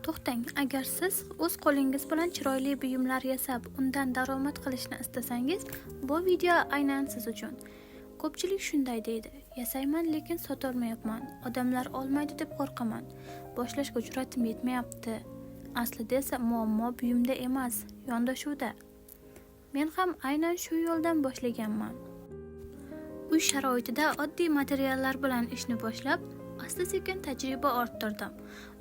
To'xtang, agar siz o'z qo'lingiz bilan chiroyli buyumlar yasab, undan daromad qilishni istasangiz, bu video aynan siz uchun. Ko'pchilik shunday deydi: "Yasayman, lekin sotolmayapman. Odamlar olmaydi deb qo'rqaman. Boshlashga jur'atim yetmayapti." Aslida esa muammo buyumda emas, yondashuvda. Men ham aynan shu yo'ldan boshlaganman. Uy sharoitida oddiy materiallar bilan ishni boshlab, asta-sekin tajriba orttirdim.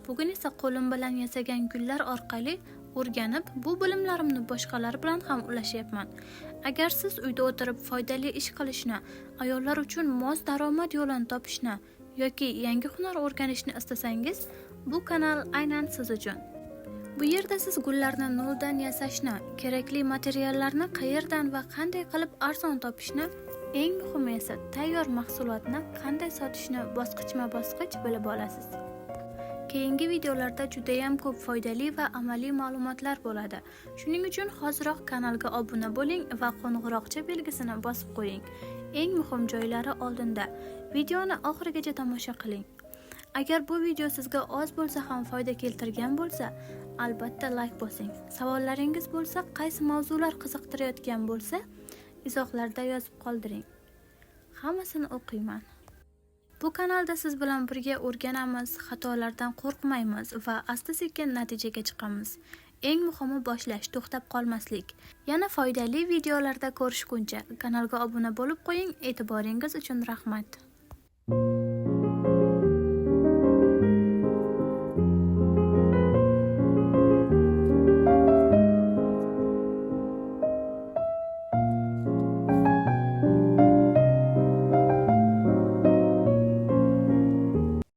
Bugun esa qo'lim bilan yasagan gullar orqali o'rganib, bu bilimlarimni boshqalar bilan ham ulashyapman. Agar siz uyda o'tirib foydali ish qilishni, ayollar uchun mos daromad yo'lini topishni yoki yangi hunar o'rganishni istasangiz, bu kanal aynan siz uchun. Bu yerda siz gullarni noldan yasashni, kerakli materiallarni qayerdan va qanday qilib arzon topishni, eng muhimi esa tayyor mahsulotni qanday sotishni bosqichma-bosqich bilib olasiz. Keyingi videolarda juda ham ko'p foydali va amaliy ma'lumotlar bo'ladi. Shuning uchun hoziroq kanalga obuna bo'ling va qo'ng'iroqcha belgisini bosib qo'ying. Eng muhim joylari oldinda. Videoni oxirigacha tomosha qiling. Agar bu video sizga oz bo'lsa ham foyda keltirgan bo'lsa, albatta like bosing. Savollaringiz bo'lsa, qaysi mavzular qiziqtirayotgan bo'lsa, izohlarda yozib qoldiring. Hammasini o'qiyman. Bu kanalda siz bilan birga o'rganamiz, xatolardan qo'rqmaymiz va asta-sekin natijaga chiqamiz. Eng muhimi boshlash, to'xtab qolmaslik. Yana foydali videolarda ko'rishguncha kanalga obuna bo'lib qo'ying. E'tiboringiz uchun rahmat.